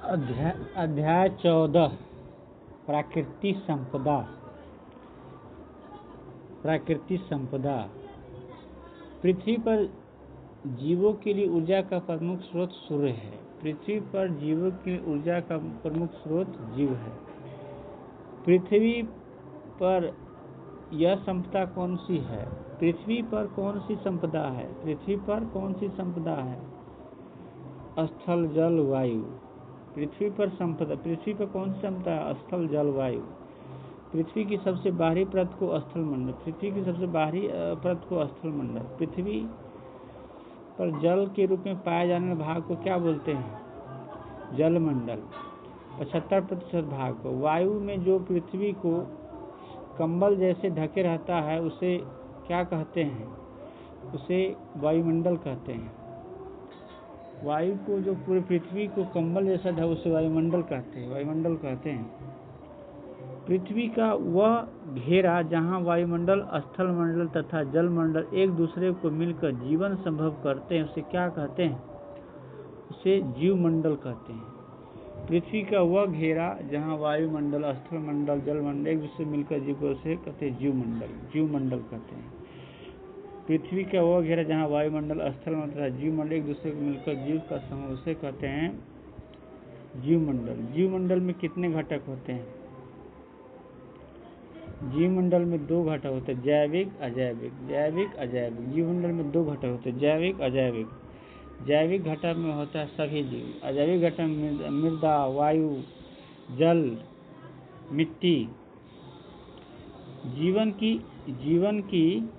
अध्याय 14 प्राकृतिक संपदा। पृथ्वी पर जीवों के लिए ऊर्जा का प्रमुख स्रोत सूर्य है। पृथ्वी पर जीवों की ऊर्जा का प्रमुख स्रोत जीव है। पृथ्वी पर यह संपदा कौन सी है? पृथ्वी पर कौन सी संपदा है? पृथ्वी पर कौन सी संपदा है? स्थल, जल, वायु। पृथ्वी पर कौन सी संपदा है? स्थल, जल, वायु। पृथ्वी की सबसे बाहरी परत को स्थल मंडल। पृथ्वी की सबसे बाहरी परत को स्थल मंडल। पृथ्वी पर जल के रूप में पाए जाने वाले भाग को क्या बोलते हैं? जल मंडल। 75% भाग को। वायु में जो पृथ्वी को कंबल जैसे ढके रहता है उसे क्या कहते हैं? उसे वायुमंडल कहते हैं। वायु को जो पूरी पृथ्वी को कंबल जैसा ढका उसे वायुमंडल कहते हैं। पृथ्वी का वह घेरा जहाँ वायुमंडल, स्थल मंडल तथा जल मंडल एक दूसरे को मिलकर जीवन संभव करते हैं उसे क्या कहते हैं? उसे जीवमंडल कहते हैं। पृथ्वी का वह घेरा जहाँ वायुमंडल, स्थल मंडल, जल मंडल एक दूसरे मिलकर जीव उसे कहते हैं जीवमंडल कहते हैं। पृथ्वी का वह घेरा जहाँ वायुमंडल, स्थल मंडल तथा जीवमंडल एक दूसरे को मिलकर जीव का समूह उसे कहते हैं जीवमंडल। जीवमंडल में कितने घटक होते हैं? जीवमंडल में 2 घटक होते हैं, जैविक, अजैविक। जीवमंडल में 2 घटक होते हैं, जैविक, अजैविक। जैविक घटक में होता है सभी जीव। अजैविक घटक में मृदा, वायु, जल, मिट्टी। जीवन की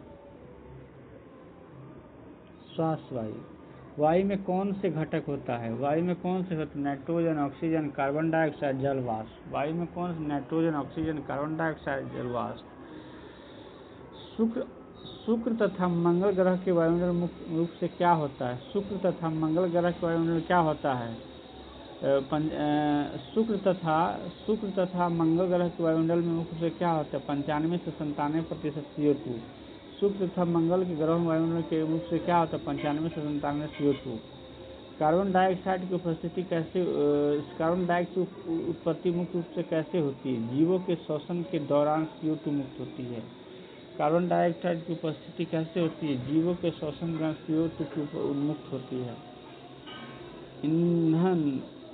श्वास वायु। वायु में कौन से घटक होता है? वायु में कौन से होते हैं? नाइट्रोजन, ऑक्सीजन, कार्बन डाइऑक्साइड, जल वाष्प। वायु में कौन से? नाइट्रोजन, ऑक्सीजन, कार्बन डाइऑक्साइड, जल वाष्प। शुक्र तथा मंगल ग्रह के वायुमंडल मुख्य रूप से क्या होता है? शुक्र तथा मंगल ग्रह के वायुमंडल क्या होता है? शुक्र तथा मंगल ग्रह के वायुमंडल में मुख्य रूप से क्या होता है? 95 से 97% CO2। शुक्र तथा मंगल के ग्रह वायुमंडल के रूप से क्या होता है? 95 से 97 CO2। कार्बन डाइऑक्साइड की उत्पत्ति मुख्य रूप से कैसे होती है? जीवों के श्वसन के दौरान CO2 मुक्त होती है। कार्बन डाइऑक्साइड की उपस्थिति कैसे होती है? जीवों के श्वसन के दौरान CO2 मुक्त होती है।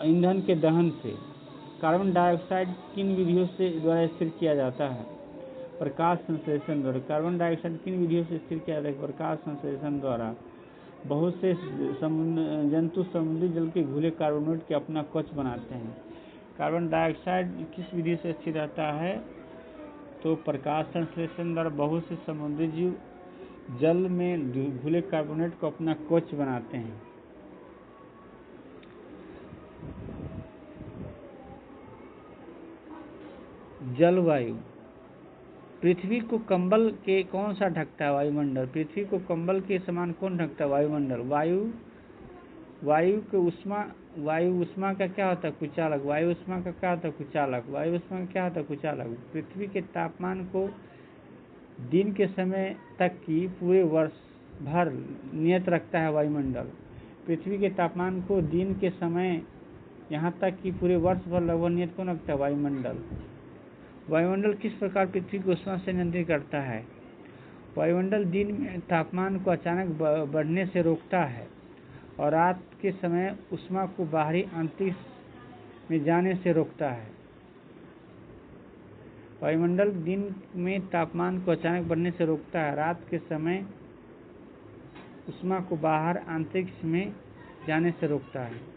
ईंधन के दहन से। कार्बन डाइऑक्साइड किन विधियों से द्वारा स्थिर किया जाता है? प्रकाश संश्लेषण द्वारा। कार्बन डाइऑक्साइड किन विधियों से स्थिर किया जाता है? प्रकाश संश्लेषण द्वारा। बहुत से जंतु समुद्री जल के घुले कार्बोनेट के अपना कवच बनाते हैं। कार्बन डाइऑक्साइड किस विधि से स्थिर रहता है? तो प्रकाश संश्लेषण द्वारा। बहुत से समुद्री जीव जल में घुले कार्बोनेट को अपना कवच बनाते हैं। जलवायु। पृथ्वी को कंबल के कौन सा ढकता है? वायुमंडल। पृथ्वी को कंबल के समान कौन ढकता है? वायुमंडल। वायु उष्मा का क्या होता है? कुचालक। वायु उष्मा का क्या होता है? कुचालक। पृथ्वी के तापमान को दिन के समय तक की पूरे वर्ष भर नियत रखता है वायुमंडल। पृथ्वी के तापमान को दिन के समय यहाँ तक कि पूरे वर्ष भर लगभग नियत कौन रखता है? वायुमंडल। वायुमंडल किस प्रकार पृथ्वी को उष्मा से नियंत्रित करता है? वायुमंडल दिन में तापमान को अचानक बढ़ने से रोकता है और रात के समय उष्मा को बाहरी अंतरिक्ष में जाने से रोकता है। वायुमंडल दिन में तापमान को अचानक बढ़ने से रोकता है, रात के समय उष्मा को बाहर अंतरिक्ष में जाने से रोकता है।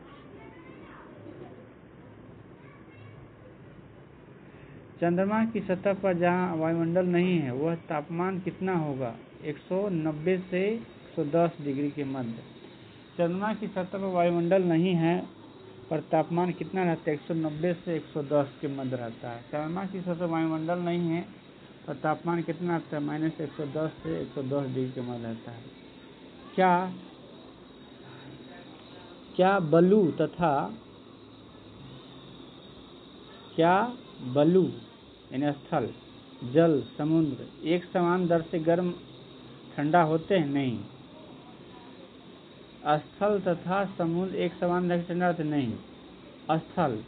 चंद्रमा की सतह पर जहाँ वायुमंडल नहीं है वह तापमान कितना होगा? 190 से 110 डिग्री के मध्य। चंद्रमा की सतह पर वायुमंडल नहीं है पर तापमान कितना रहता है? 190 से 110 के मध्य रहता है। चंद्रमा की सतह वायुमंडल नहीं है पर तापमान कितना रहता है? -110 से 110 डिग्री के मध्य रहता है। क्या बलू यानी स्थल, जल, समुद्र एक समान दर से गर्म ठंडा होते हैं? नहीं। स्थल तथा समुद्र एक समान दर से ठंडा होते नहीं। स्थल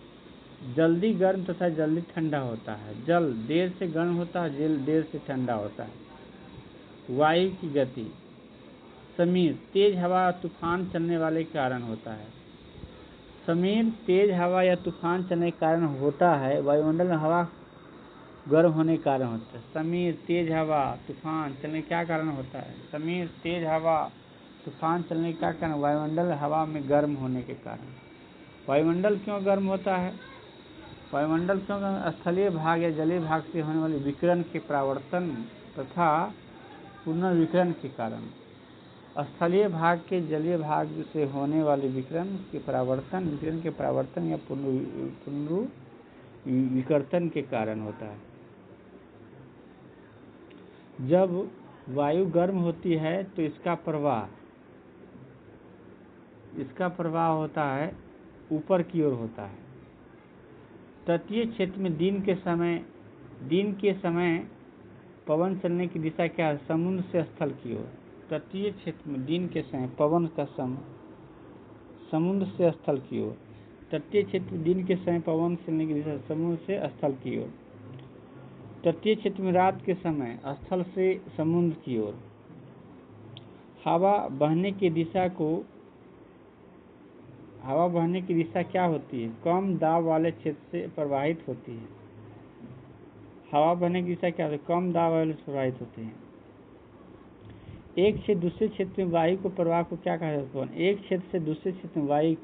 जल्दी गर्म तथा जल्दी ठंडा होता है। जल देर से गर्म होता है, जल देर से ठंडा होता है। वायु की गति समीर तेज हवा या तूफान चलने वाले के कारण होता है। समीर तेज हवा या तूफान चलने के कारण होता है। वायुमंडल में हवा गर्म होने के कारण होता है। समीर तेज हवा तूफान चलने क्या कारण होता है? समीर तेज हवा तूफान चलने का कारण वायुमंडल हवा में गर्म होने के कारण। वायुमंडल क्यों गर्म होता है? वायुमंडल क्यों गर्म? स्थलीय भाग या जलीय भाग से होने वाले विकिरण के परावर्तन तथा पुनर्विकिरण के कारण। स्थलीय भाग के जलीय भाग से होने वाले विकिरण के परावर्तन या पुनर्विकर्तन के कारण होता है। जब वायु गर्म होती है तो इसका प्रवाह होता है ऊपर की ओर होता है। तटीय क्षेत्र में दिन के समय पवन चलने की दिशा क्या है? समुद्र से स्थल की ओर। तटीय क्षेत्र में दिन के समय पवन का समुद्र से स्थल की ओर। तटीय क्षेत्र में दिन के समय पवन चलने की दिशा समुद्र से स्थल की ओर। तटीय क्षेत्र में रात के समय स्थल से समुद्र की ओर। हवा बहने की दिशा क्या होती है? कम दाब वाले क्षेत्र से प्रवाहित होती है। हवा बहने की दिशा क्या होती है? कम दाब वाले से प्रवाहित होती है। एक क्षेत्र दूसरे क्षेत्र में वायु को प्रवाह को क्या कहा जाता है? एक क्षेत्र से दूसरे क्षेत्र में वायु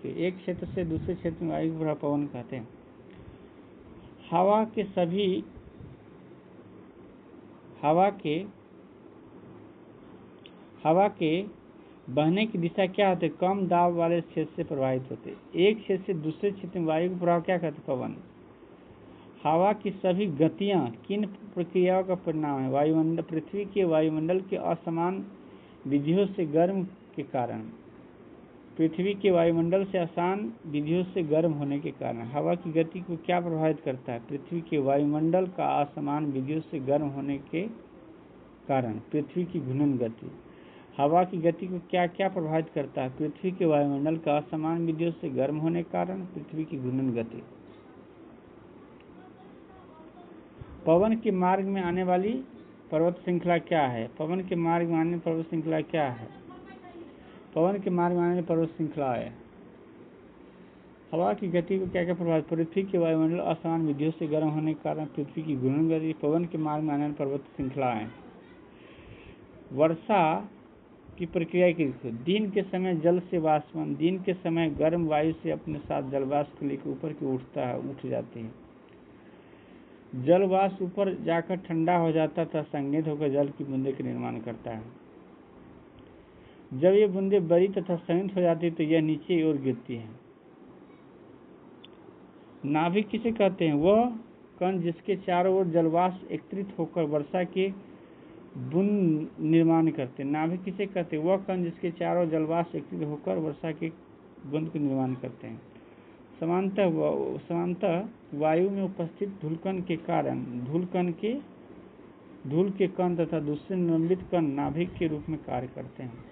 को प्रवाह पवन कहते हैं। हवा के बहने की दिशा क्या होती है? कम दाब वाले क्षेत्र से प्रवाहित होते हैं। एक क्षेत्र से दूसरे क्षेत्र में वायु को प्रवाह क्या कहते हैं? पवन। हवा की सभी गतियां किन प्रक्रियाओं का परिणाम है? पृथ्वी के वायुमंडल के असमान विधियों से गर्म के कारण। पृथ्वी के वायुमंडल से आसान विधियों से गर्म होने के कारण। हवा की गति को क्या प्रभावित करता है? पृथ्वी के वायुमंडल का असमान विधियों से गर्म होने के कारण। पृथ्वी की घूर्णन गति। हवा की गति को क्या क्या प्रभावित करता है? पृथ्वी के वायुमंडल का असमान विधियों से गर्म होने के कारण पृथ्वी की घूर्णन गति। पवन के मार्ग में आने वाली पर्वत श्रृंखला क्या है? पवन के मार्ग में आने पर्वत श्रृंखला क्या है? पवन के मार्ग में आने पर्वत श्रृंखला है। हवा की गति को क्या क्या प्रभावित? पृथ्वी के वायुमंडल असमान विधियों से गर्म होने के कारण पृथ्वी की घूर्णन गति। पवन के मार्ग में आने वाली पर्वत श्रृंखला है। वर्षा की प्रक्रिया की दिन के समय जल से वाष्पन। दिन के समय गर्म वायु से अपने साथ जलवाष्प लेकर ऊपर की उठ जाती है। जल वाष्प ऊपर जाकर ठंडा हो जाता तथा संघनित होकर जल की बूंदे का निर्माण करता है। जब ये बूंदे बड़ी तथा संघनित हो जाती है तो यह नीचे की ओर गिरती है। नाभिक किसे कहते हैं? वह कण जिसके चारों ओर जलवाष्प एकत्रित होकर वर्षा के बूंद निर्माण करते हैं। नाभिक किसे कहते हैं? वह कण जिसके चारों जलवाष्प एकत्रित होकर वर्षा के बूंद का निर्माण करते हैं। समानतः वायु में उपस्थित धूलकण के कारण धूल के कण तथा दूसरे निलंबित कण नाभिक के रूप में कार्य करते हैं।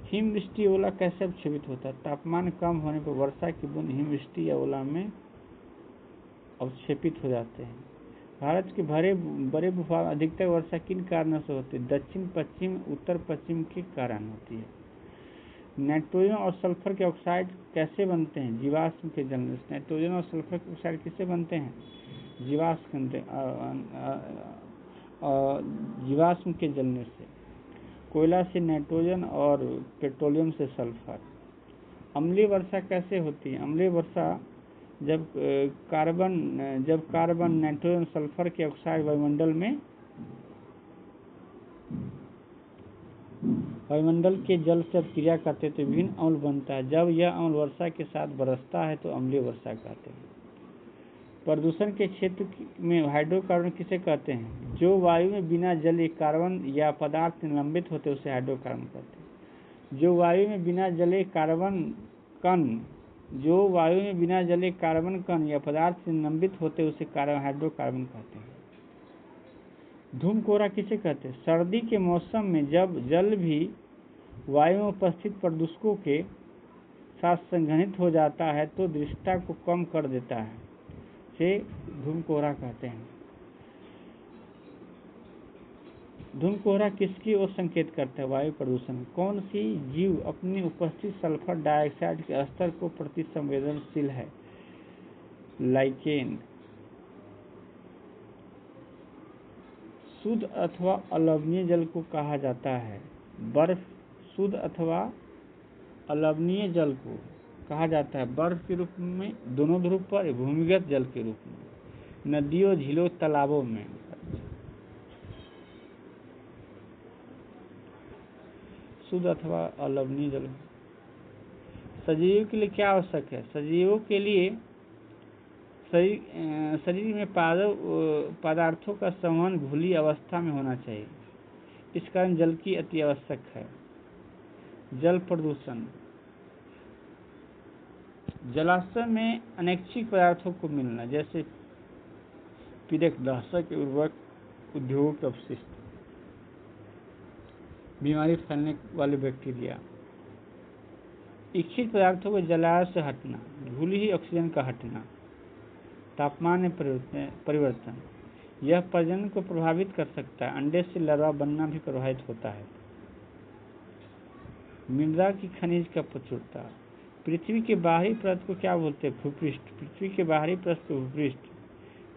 हिमवृष्टि ओला कैसे अवक्षेपित होता है? तापमान कम होने पर वर्षा की बूंद हिमवृष्टि या ओला में अवक्षेपित हो जाते हैं। भारत के बड़े भूभाग अधिकतर वर्षा किन कारणों से होती है? दक्षिण पश्चिम उत्तर पश्चिम के कारण होती है। नाइट्रोजन और सल्फर के ऑक्साइड कैसे बनते हैं? जीवाश्म के जलने से। नाइट्रोजन और सल्फर के ऑक्साइड किससे बनते हैं? जीवाश्म के जलने से। कोयला से नाइट्रोजन और पेट्रोलियम से सल्फर। अम्लीय वर्षा कैसे होती है? अम्लीय वर्षा जब कार्बन नाइट्रोजन सल्फर के ऑक्साइड वायुमंडल के जल से क्रिया करते तो विभिन्न अम्ल बनता है। जब यह अम्ल वर्षा के साथ बरसता है तो अम्लीय वर्षा कहते हैं। प्रदूषण के क्षेत्र में हाइड्रोकार्बन किसे कहते हैं? जो वायु में बिना जले कार्बन या पदार्थ निलंबित होते उसे हाइड्रोकार्बन कहते हैं। जो वायु में बिना जले कार्बन कण या पदार्थ से निलंबित होते उसे हाइड्रोकार्बन कहते हैं। धूम कोहरा किसे कहते हैं? सर्दी के मौसम में जब जल भी वायु में उपस्थित प्रदूषकों के साथ संघनित हो जाता है तो दृश्यता को कम कर देता है, से धूम कोहरा कहते हैं। धूम कोहरा किसकी ओर संकेत करता है? वायु प्रदूषण। कौन सी जीव अपनी उपस्थित सल्फर डाइऑक्साइड के स्तर को प्रति संवेदनशील है? लाइकेन। शुद्ध अथवा अलवणीय जल को कहा जाता है बर्फ। शुद्ध अथवा अलवणीय जल को कहा जाता है बर्फ के रूप में दोनों ध्रुव पर, भूमिगत जल के रूप में, नदियों, झीलों, तालाबों में। शुद्ध अथवा अलवणीय जल। सजीवों के लिए क्या आवश्यक है? सजीवों के लिए शरीर में पदार्थों का संवहन घुली अवस्था में होना चाहिए। इस कारण जल की अति आवश्यक है। जल प्रदूषण। जलाशय में अनैच्छिक पदार्थों को मिलना, जैसे पीड़क, दाहक, उर्वरक, उद्योगों के अपशिष्ट, बीमारी फैलने वाले बैक्टीरिया। इच्छित पदार्थों को जलाशय से हटना, घुली हुई ऑक्सीजन का हटना। तापमान में परिवर्तन, यह प्रजनन को प्रभावित कर सकता है। अंडे से लार्वा बनना भी प्रभावित होता है। मृदा की खनिज का प्रचुरता। पृथ्वी के बाहरी परत को क्या बोलते हैं? भूपृष्ठ। पृथ्वी के बाहरी परत को भूपृष्ठ।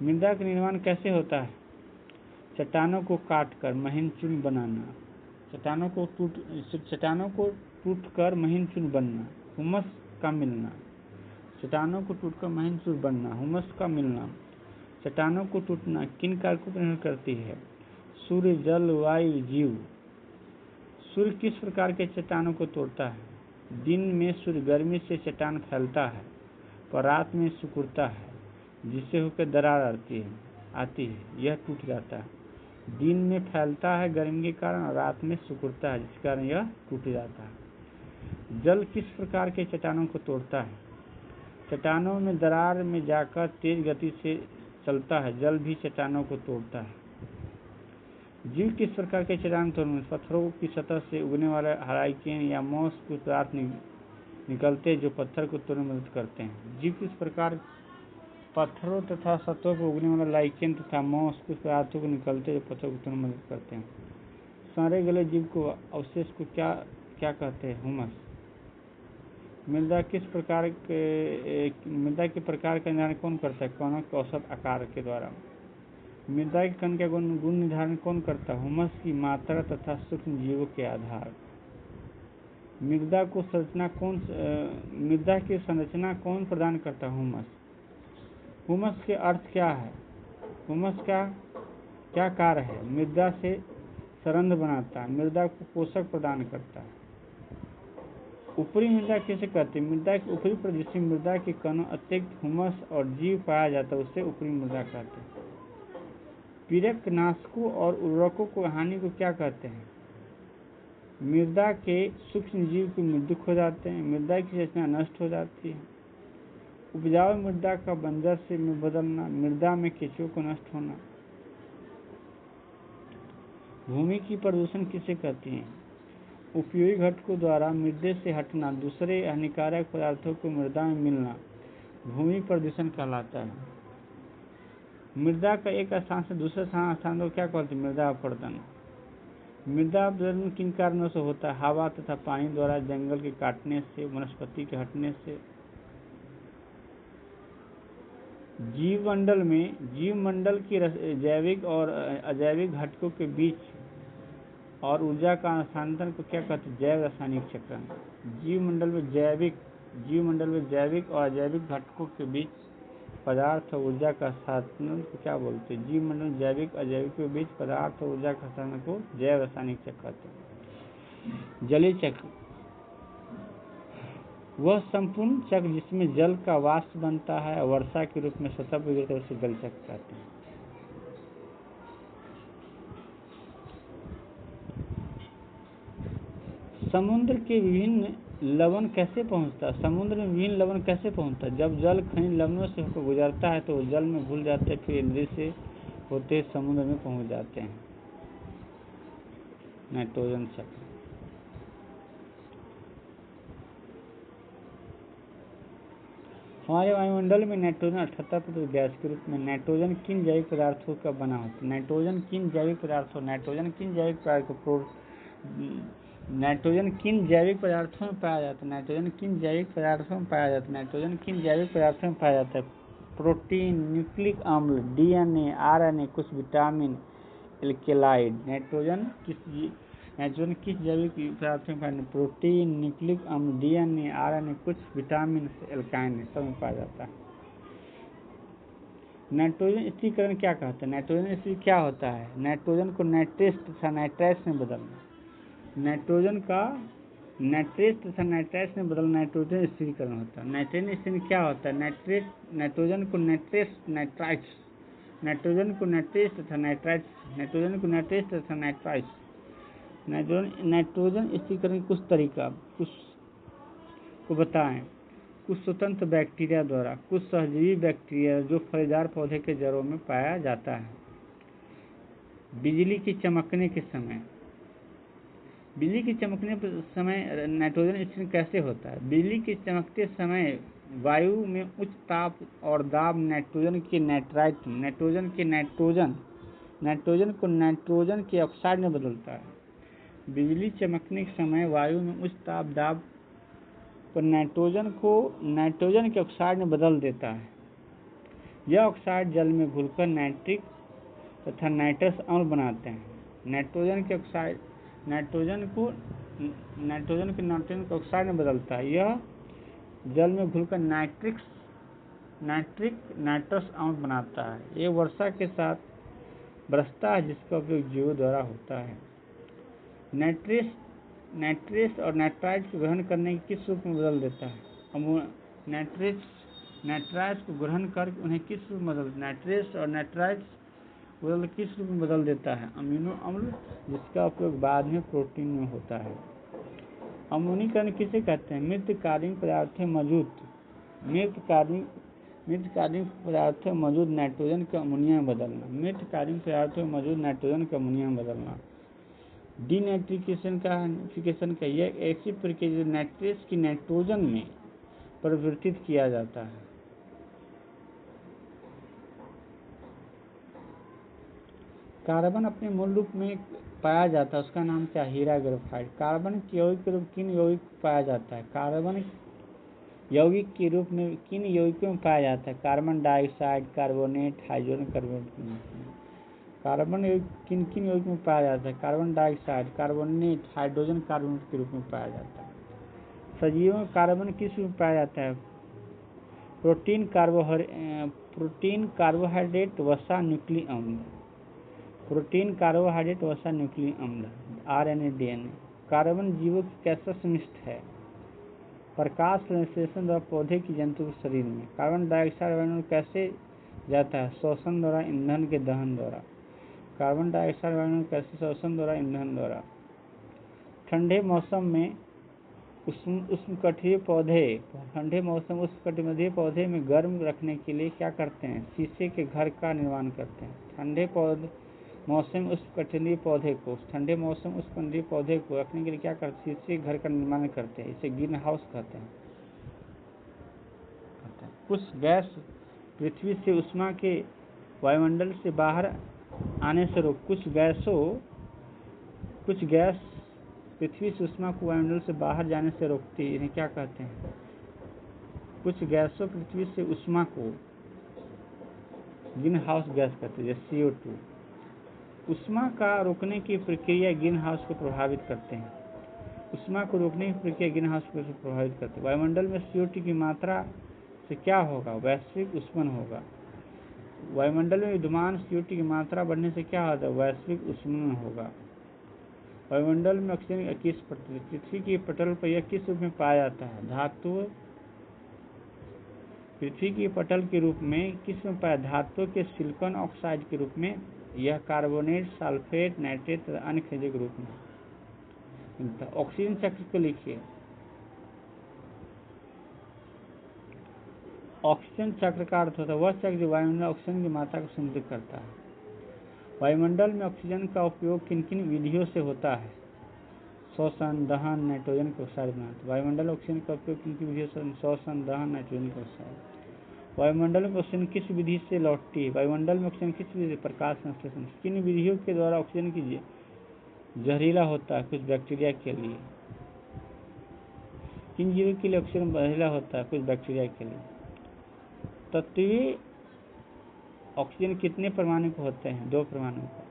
मृदा का निर्माण कैसे होता है? चट्टानों को काटकर महीन चूर्ण बनाना, चट्टानों को टूटकर महीन चूर्ण बनना, हुमस का मिलना। चट्टानों को टूटकर महीन चूर्ण बनना, हुमस का मिलना। चट्टानों को टूटना किन कारकों पर निर्भर करती है? सूर्य, जल, वायु, जीव। सूर्य किस प्रकार के चट्टानों को तोड़ता है? दिन में सूर्य गर्मी से चट्टान फैलता है, पर रात में सिकुड़ता है, जिससे होकर दरार आती है, यह टूट जाता है। दिन में फैलता है गर्मी के कारण और रात में सिकुड़ता है, जिस कारण यह टूट जाता है। जल किस प्रकार के चट्टानों को तोड़ता है? चट्टानों में दरार में जाकर तेज गति से चलता है, जल भी चट्टानों को तोड़ता है। जीव किस प्रकार के चट्टान तोड़ने? पत्थरों की सतह से उगने वाले लाइकेन या मॉस कुछ पदार्थ निकलते जो पत्थर को तोड़ने में मदद करते हैं। जीव किस प्रकार पत्थरों तथा सतहों पर उगने वाले लाइकेन तथा मॉस कुछ पदार्थों को निकलते जो पत्थर को तोड़ने में मदद करते हैं। सारे गले जीव को अवशेष को क्या कहते हैं? हुमस। मृदा के प्रकार का निर्धारण कौन करता है? कणों के औसत आकार के द्वारा। मृदा के कण का गुण निर्धारण कौन करता है? हुमस की मात्रा तथा सूक्ष्म जीवों के आधार। मृदा की संरचना कौन प्रदान करता है? हुमस। हुमस के अर्थ क्या है? हुमस का क्या कार्य है? मृदा से सरंध्र बनाता है, मृदा को पोषक प्रदान करता है। ऊपरी मृदा किसे कहते हैं? मृदा के ऊपरी पर जिसमें मृदा के कणों अतिरिक्त हुमस और जीव पाया जाता है उसे ऊपरी मृदा कहते हैं। पीड़क, नाशकों और उर्वरकों को हानि को क्या कहते हैं? मृदा के सूक्ष्म जीव के मृत्यु हो जाते हैं, मृदा की रचना नष्ट हो जाती है। उपजाऊ मृदा का बंजर से बदलना, मृदा में केंचुओं को नष्ट होना। भूमि की प्रदूषण किसे कहते हैं? उपयोगी घटकों द्वारा मृदा से हटना, दूसरे हानिकारक पदार्थों को मृदा में मिलना भूमि प्रदूषण कहलाता है। मृदा का एक स्थान से दूसरे स्थान को क्या कहते हैं? मृदा अपरदन। मृदा अपरदन किन कारणों से होता है? हवा तथा पानी द्वारा, जंगल के काटने से, वनस्पति के हटने से। जीवमंडल की जैविक और अजैविक घटकों के बीच और ऊर्जा का हस्तांतरण को क्या कहते हैं? जैव रासायनिक चक्रण। जीवमंडल में जैविक और अजैविक घटकों के बीच पदार्थ और ऊर्जा का हस्तांतरण को क्या बोलते हैं? जीवमंडल जैविक अजैविक के बीच पदार्थ और ऊर्जा का हस्तांतरण को जैव रासायनिक चक्र कहते हैं। जलीय चक्र वह संपूर्ण चक्र जिसमें जल का वाष्प बनता है और वर्षा के रूप में सतह पर गिरता है उसे जल चक्र कहते हैं। समुद्र में विभिन्न लवण कैसे पहुंचता है? जब जल खनिज लवणों से होकर गुजरता है तो जल में घुल जाते हैं, फिर इंद्रिय से होते समुद्र में पहुंच जाते हैं। नाइट्रोजन चक्र। हमारे वायुमंडल में नाइट्रोजन 78% गैस के रूप में। नाइट्रोजन किन जैविक पदार्थों का बना होता है? नाइट्रोजन किन जैविक पदार्थों में पाया जाता है? प्रोटीन, न्यूक्लिक अम्ल, डीएनए, आरएनए, कुछ विटामिन, एल्केलाइड। नाइट्रोजन किस जैविक पदार्थों में पाया जाता है? प्रोटीन, न्यूक्लिक अम्ल, डीएनए, आरएनए, कुछ विटामिन, एल्काइन सब में पाया जाता है। नाइट्रोजन स्थिरीकरण क्या कहते हैं? नाइट्रोजन स्थिरीकरण क्या होता है? नाइट्रोजन को नाइट्रेट तथा नाइट्राइट्स में बदलना। नाइट्रोजन स्थिरीकरण होता है। नाइट्रोजन स्थिरीकरण क्या होता है? नाइट्रोजन को नाइट्रेट तथा नाइट्राइट्स। नाइट्रोजन स्थिरीकरण कुछ तरीका को बताएं। कुछ स्वतंत्र बैक्टीरिया द्वारा, कुछ सहजीवी बैक्टीरिया जो फलीदार पौधे के जड़ों में पाया जाता है। बिजली के चमकने के समय नाइट्रोजन स्थिरीकरण कैसे होता है? बिजली के चमकते समय वायु में उच्च ताप और दाब नाइट्रोजन को नाइट्रोजन के ऑक्साइड में बदलता है। बिजली चमकने के समय वायु में उच्च ताप दाब पर नाइट्रोजन को नाइट्रोजन के ऑक्साइड में बदल देता है। यह ऑक्साइड जल में घुलकर नाइट्रिक तथा नाइट्रस अम्ल बनाते हैं। नाइट्रोजन के ऑक्साइड में बदलता है। यह जल में घुलकर नाइट्रस अम्ल बनाता है। ये वर्षा के साथ बरसता है, जिसका उपयोग जीवों द्वारा होता है। नाइट्रेट्स और नाइट्राइट्स को ग्रहण करने के किस रूप में बदल देता है? नाइट्राइट्स को ग्रहण कर उन्हें किस रूप में बदल देता है? अमीनो अम्ल, जिसका उपयोग बाद में प्रोटीन में होता है। अम्लीकरण किसे कहते हैं? मृत कार्बनिक पदार्थों मौजूद नाइट्रोजन को अमोनिया में बदलना। डीनाइट्रिफिकेशन का यह ऐसी प्रक्रिया जो नाइट्रेट्स की नाइट्रोजन में परिवर्तित किया जाता है। कार्बन अपने मूल रूप में पाया जाता है, उसका नाम क्या? हीरा ग्रेफाइट। कार्बन के यौगिक के रूप किन यौगिक में पाया जाता है? कार्बन यौगिक के रूप में किन यौगिकों में पाया जाता है? Carbon dioxide, carbonate, hydrogen carbonate. Carbon किन यौगिक में पाया जाता है? Carbon dioxide, carbonate, hydrogen carbonate के रूप में पाया जाता है। सजीवों में कार्बन किस रूप में पाया जाता है? प्रोटीन, कार्बोहाइड्रेट, वसा, न्यूक्लिक अम्ल, आरएनए, डीएनए। कार्बन जीवों की कैसा समिष्ट है? प्रकाश संश्लेषण द्वारा पौधे की जंतु के शरीर में। कार्बन डाइऑक्साइड वायुमंडल कैसे जाता है? श्वसन द्वारा, ईंधन के दहन द्वारा। कार्बन डाइऑक्साइड वायुमंडल कैसे? श्वसन द्वारा, ईंधन द्वारा। ठंडे मौसम में उष्णकटिबंधीय पौधे में गर्म रखने के लिए क्या करते हैं? शीशे के घर का निर्माण करते हैं। ठंडे मौसम उष्णकटिबंधीय पौधे को रखने के लिए क्या करते हैं? शीशे के घर का निर्माण करते हैं। इसे ग्रीन हाउस कहते हैं। कुछ गैस पृथ्वी से उष्मा के वायुमंडल से बाहर आने से कुछ गैस पृथ्वी से उष्मा को वायुमंडल से बाहर जाने से रोकती है। इन्हें क्या कहते हैं? कुछ गैसों पृथ्वी से उष्मा को ग्रीन हाउस गैस कहते हैं, जैसे CO2। उष्मा का रोकने की प्रक्रिया ग्रीन हाउस को प्रभावित करते हैं। वायुमंडल में CO2 की मात्रा से क्या होगा? वैश्विक उष्मन होगा। वायुमंडल में विद्यमान CO2 की मात्रा बढ़ने से क्या होता है? वैश्विक उष्मन होगा। वायुमंडल में ऑक्सीजन किस पृथ्वी के पटल पर यह किस रूप में पाया जाता है? धातु। पृथ्वी के पटल के रूप में किस में पाया? धातु के सिलिकॉन ऑक्साइड के रूप में। यह कार्बोनेट, सल्फेट, नाइट्रेट तथा अन्य खनिजों के रूप में। ऑक्सीजन चक्र को लिखिए। ऑक्सीजन चक्र का अर्थ होता है वह चक्र जो वायुमंडल में ऑक्सीजन की मात्रा को संतुलित करता है। वायुमंडल में ऑक्सीजन का उपयोग किन किन विधियों से होता है? श्वसन, दहन, नाइट्रोजन के ऑक्साइड बनाते। वायुमंडल में ऑक्सीजन का उपयोग किन किन विधियों से? श्वसन, दहन, नाइट्रोजन के ऑक्साइड। वायुमंडल में ऑक्सीजन किस विधि से लौटती है? वायुमंडल में ऑक्सीजन किस विधि से? प्रकाश संश्लेषण। किन विधियों के द्वारा ऑक्सीजन की जहरीला होता है? कुछ बैक्टीरिया के लिए। किन जीवों के लिए ऑक्सीजन जहरीला होता है? कुछ बैक्टीरिया के लिए। तत्वीय ऑक्सीजन कितने परमाणु के होते हैं? 2 परमाणु का।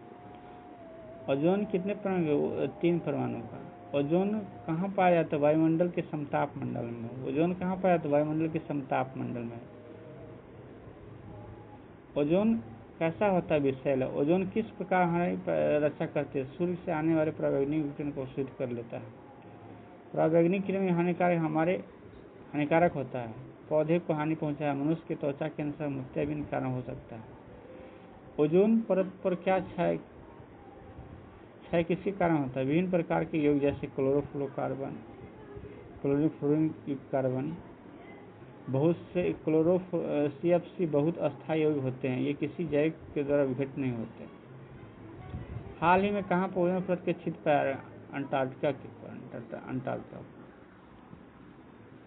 ओजोन कितने परमाणु का? 3 परमाणु का। ओजोन कहाँ पाया जाता है? वायुमंडल के समताप मंडल में। ओजोन कहाँ पाया जाता है? वायुमंडल के समताप मंडल में। ओजोन कैसा होता है? विषैला। ओजोन किस प्रकार हमारी रक्षा करते हैं? सूर्य से आने वाले पराबैंगनी विकिरण को अवशोषित कर लेता है। पराबैंगनी किरण हानिकारक होता है, पौधे को हानि पहुंचाया, मनुष्य की त्वचा कैंसर, मोतियाबिंद कारण हो सकता है। ओजोन परत पर क्या क्षय किसके कारण होता है? विभिन्न प्रकार के यौगिक जैसे क्लोरोफ्लोरोकार्बन, क्लोरीफ्लोरीन युक्त कार्बन, बहुत से CFC बहुत अस्थायी यौगिक होते हैं। ये किसी जैव के द्वारा विघटित नहीं होते। हाल ही में कहाँ पर ओजोन परत के छिद्र पाया? अंटार्कटिका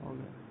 हो गया।